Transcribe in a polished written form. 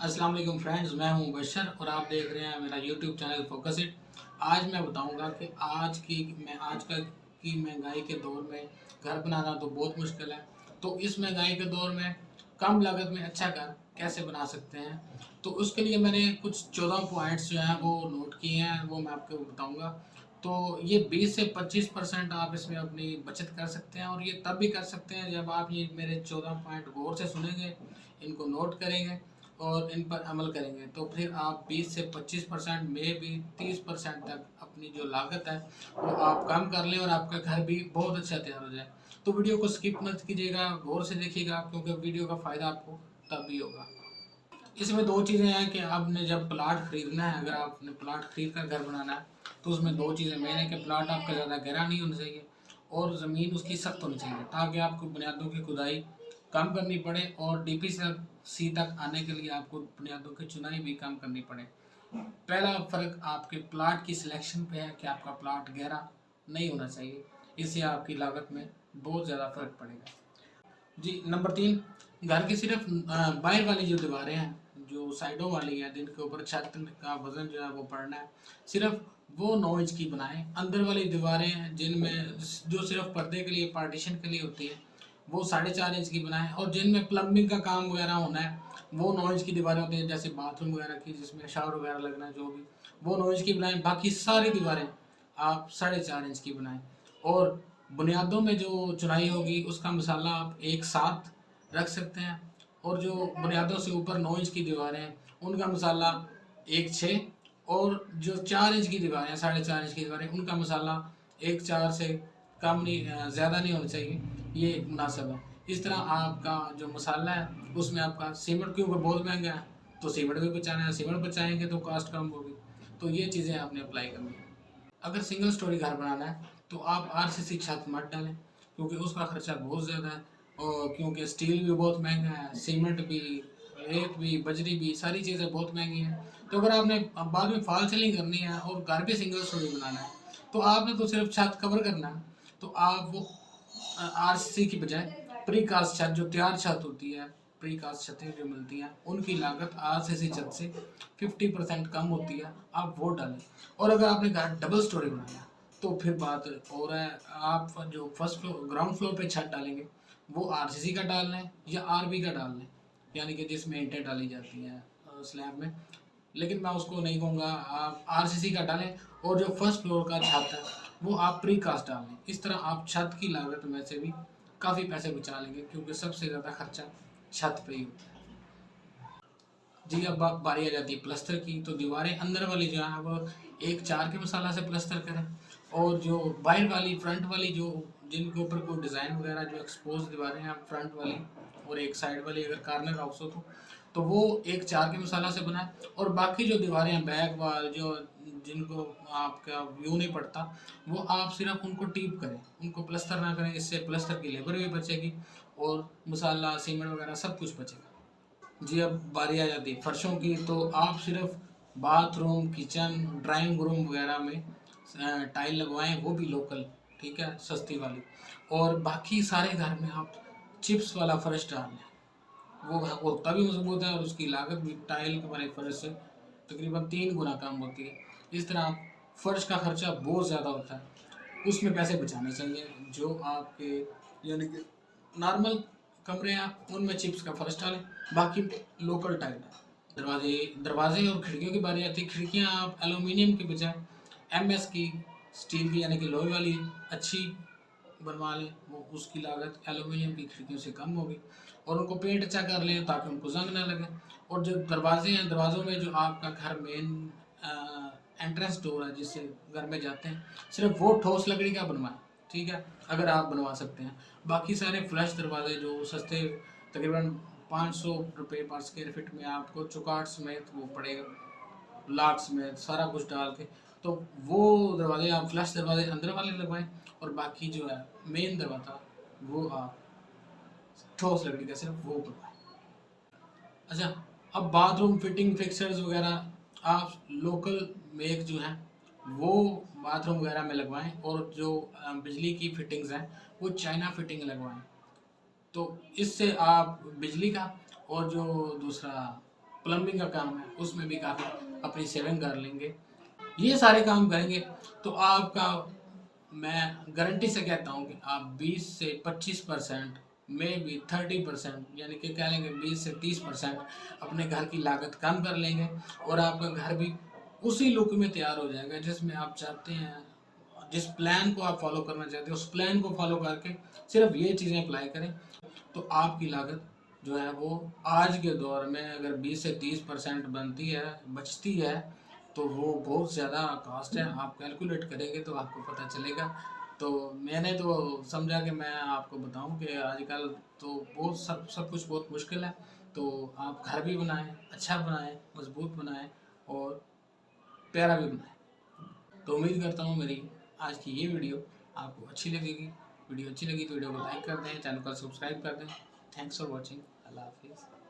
अस्सलाम वालेकुम फ्रेंड्स, मैं हूं मुबशर और आप देख रहे हैं मेरा यूट्यूब चैनल फोकस इट। आज मैं बताऊंगा कि आजकल की महंगाई के दौर में घर बनाना तो बहुत मुश्किल है। तो इस महंगाई के दौर में कम लागत में अच्छा घर कैसे बना सकते हैं, तो उसके लिए मैंने कुछ 14 पॉइंट्स जो हैं वो नोट किए हैं, वो मैं आपको बताऊंगा। तो ये 20 से 25% आप इसमें अपनी बचत कर सकते हैं, और ये तब भी कर सकते हैं जब आप ये मेरे 14 पॉइंट गौर से सुनेंगे, इनको नोट करेंगे और इन पर अमल करेंगे। तो फिर आप 20 से 25% में भी 30% तक अपनी जो लागत है वो आप कम कर लें और आपका घर भी बहुत अच्छा तैयार हो जाए। तो वीडियो को स्किप मत कीजिएगा, गौर से देखिएगा, क्योंकि वीडियो का फ़ायदा आपको तब भी होगा। इसमें दो चीज़ें हैं कि आपने जब प्लाट खरीदना है, अगर आपने प्लाट खरीद कर घर बनाना है, तो उसमें दो चीज़ें मेन है कि प्लाट आपका ज़्यादा गहरा नहीं होना चाहिए और ज़मीन उसकी सख्त होनी चाहिए, ताकि आपको बुनियादों की खुदाई कम करनी पड़े और DPC तक आने के लिए आपको बुनियादों की चुनाई भी कम करनी पड़े। पहला फ़र्क आपके प्लाट की सिलेक्शन पे है कि आपका प्लाट गहरा नहीं होना चाहिए, इससे आपकी लागत में बहुत ज़्यादा फ़र्क पड़ेगा। जी, नंबर 3, घर की सिर्फ बाहर वाली जो दीवारें हैं, जो साइडों वाली हैं, जिनके ऊपर छत का वज़न जो है वो पड़ना है, सिर्फ वो 9 इंच की बनाएं। अंदर वाली दीवारें हैं जिनमें जो सिर्फ पर्दे के लिए, पार्टीशन के लिए होती है, वो 4.5 इंच की बनाएं। और जिनमें प्लम्बिंग का काम वगैरह होना है, वो 9 इंच की दीवारें होती हैं, जैसे बाथरूम वगैरह की, जिसमें शावर वगैरह लगना है, जो भी, वो 9 इंच की बनाएं। बाकी सारी दीवारें आप 4.5 इंच की बनाएं। और बुनियादों में जो चुनाई होगी उसका मसाला आप एक साथ रख सकते हैं, और जो बुनियादों से ऊपर 9 इंच की दीवारें हैं उनका मसाला 1.6, और जो 4 इंच की दीवारें हैं, 4.5 इंच की दीवारें, उनका मसाला 1.4 से कम नहीं, ज़्यादा नहीं होना चाहिए, ये मुनासिब है। इस तरह आपका जो मसाला है उसमें आपका सीमेंट, क्योंकि बहुत महंगा है, तो सीमेंट भी बचाना है, सीमेंट बचाएंगे तो कास्ट कम होगी। तो ये चीज़ें आपने अप्लाई करनी है। अगर सिंगल स्टोरी घर बनाना है तो आप RCC छत मत डालें, क्योंकि उसका खर्चा बहुत ज़्यादा है, और क्योंकि स्टील भी बहुत महंगा है, सीमेंट भी, रेत भी, बजरी भी, सारी चीज़ें बहुत महंगी हैं। तो अगर आपने बाद में फॉल सीलिंग करनी है और घर भी सिंगल स्टोरी बनाना है, तो आपने तो सिर्फ छत कवर करना है। तो आप वो RCC की बजाय प्रीकास्ट छत, जो तैयार छत होती है, प्रीकास्ट छतें जो मिलती हैं, उनकी लागत RCC छत से 50% कम होती है, आप वो डालें। और अगर आपने घर डबल स्टोरी बनाया तो फिर बात और है, आप जो फर्स्ट फ्लोर, ग्राउंड फ्लोर पे छत डालेंगे, वो RCC का डाल लें या RB का डाल लें, यानी कि जिसमें ईंटें डाली जाती हैं स्लैब में। लेकिन मैं उसको नहीं कहूँगा, आप RCC का डालें। और जो फर्स्ट फ्लोर का छत है वो आप प्री कास्ट डाल लें। इस तरह आप छत की लागत में से भी काफ़ी पैसे बचा लेंगे, क्योंकि सबसे ज़्यादा खर्चा छत पे ही होता है। जी, अब बारी आ जाती है प्लस्तर की। तो दीवारें अंदर वाली जो है वो 1.4 के मसाला से प्लस्तर करें, और जो बाहर वाली, फ्रंट वाली, जो जिनके ऊपर कोई डिज़ाइन वगैरह, जो एक्सपोज दीवारें हैं फ्रंट वाली और एक साइड वाली, अगर कार्नर हाउस हो तो वो 1.4 के मसाला से बनाए। और बाकी जो दीवारें हैं, बैक वाल, जो जिनको आपका व्यू नहीं पड़ता, वो आप सिर्फ उनको टीप करें, उनको प्लस्तर ना करें। इससे प्लस्तर की लेबर भी बचेगी और मसाला, सीमेंट वगैरह सब कुछ बचेगा। जी, अब बारी आ जाती है फर्शों की। तो आप सिर्फ बाथरूम, किचन, ड्राइंग रूम वगैरह में टाइल लगवाएं, वो भी लोकल, ठीक है, सस्ती वाली। और बाकी सारे घर में आप चिप्स वाला फर्श डाल लें, वो तभी मजबूत है और उसकी लागत भी टाइल वाले फर्श से तकरीबन 3 गुना कम होती है। इस तरह आप फर्श का खर्चा बहुत ज़्यादा होता है, उसमें पैसे बचाने चाहिए। जो आपके यानी कि नॉर्मल कमरे हैं उनमें चिप्स का फर्श डालें, बाकी लोकल टाइल डालें। दरवाजे दरवाजे और खिड़कियों की बारी आती है। खिड़कियाँ आप एलुमिनियम के बजाय MS की, स्टील की, यानी कि लोहे वाली अच्छी बनवा लें, वो उसकी लागत एलुमिनियम की खिड़कियों से कम होगी। और उनको पेंट अच्छा कर लें ताकि उनको जंग ना लगे। और जो दरवाजे हैं, दरवाज़ों में जो आपका घर मेन एंट्रेंस डोर है जिससे घर में जाते हैं, सिर्फ वो ठोस लकड़ी का बनवाएं, ठीक है, अगर आप बनवा सकते हैं। बाकी सारे फ्लश दरवाजे जो सस्ते, तकरीबन 500 रुपये पर स्क्वायर फीट में आपको चौकाट समेत वो पड़ेगा, लॉक समेत सारा कुछ डाल के, तो वो दरवाजे आप फ्लश दरवाजे अंदर वाले लगवाएं। और बाकी जो है मेन दरवाज़ा, वो आप ठोस लकड़ी का सिर्फ वो बनवाएं। अच्छा, अब बाथरूम फिटिंग फिक्सर्स वगैरह आप लोकल मेक जो हैं वो बाथरूम वगैरह में लगवाएं, और जो बिजली की फिटिंग्स हैं वो चाइना फिटिंग लगवाएं। तो इससे आप बिजली का और जो दूसरा प्लम्बिंग का काम है उसमें भी काफ़ी अपनी सेविंग कर लेंगे। ये सारे काम करेंगे तो आपका, मैं गारंटी से कहता हूँ कि आप 20 से 25% में भी 30%, यानी कि कह लेंगे 20 से 30% अपने घर की लागत कम कर लेंगे और आपका घर भी उसी लुक में तैयार हो जाएगा जिसमें आप चाहते हैं। जिस प्लान को आप फॉलो करना चाहते हैं उस प्लान को फॉलो करके सिर्फ ये चीज़ें अप्लाई करें तो आपकी लागत जो है वो आज के दौर में अगर 20 से 30% बनती है, बचती है, तो वो बहुत ज़्यादा कॉस्ट है। आप कैलकुलेट करेंगे तो आपको पता चलेगा। तो मैंने तो समझा कि मैं आपको बताऊं कि आजकल तो बहुत सब कुछ बहुत मुश्किल है। तो आप घर भी बनाएं, अच्छा बनाएं, मजबूत बनाएं और प्यारा भी बनाएं। तो उम्मीद करता हूँ मेरी आज की ये वीडियो आपको अच्छी लगेगी। वीडियो अच्छी लगी तो वीडियो को लाइक कर दें, चैनल को सब्सक्राइब कर दें। Thanks for watching. अल्लाह हाफिज़।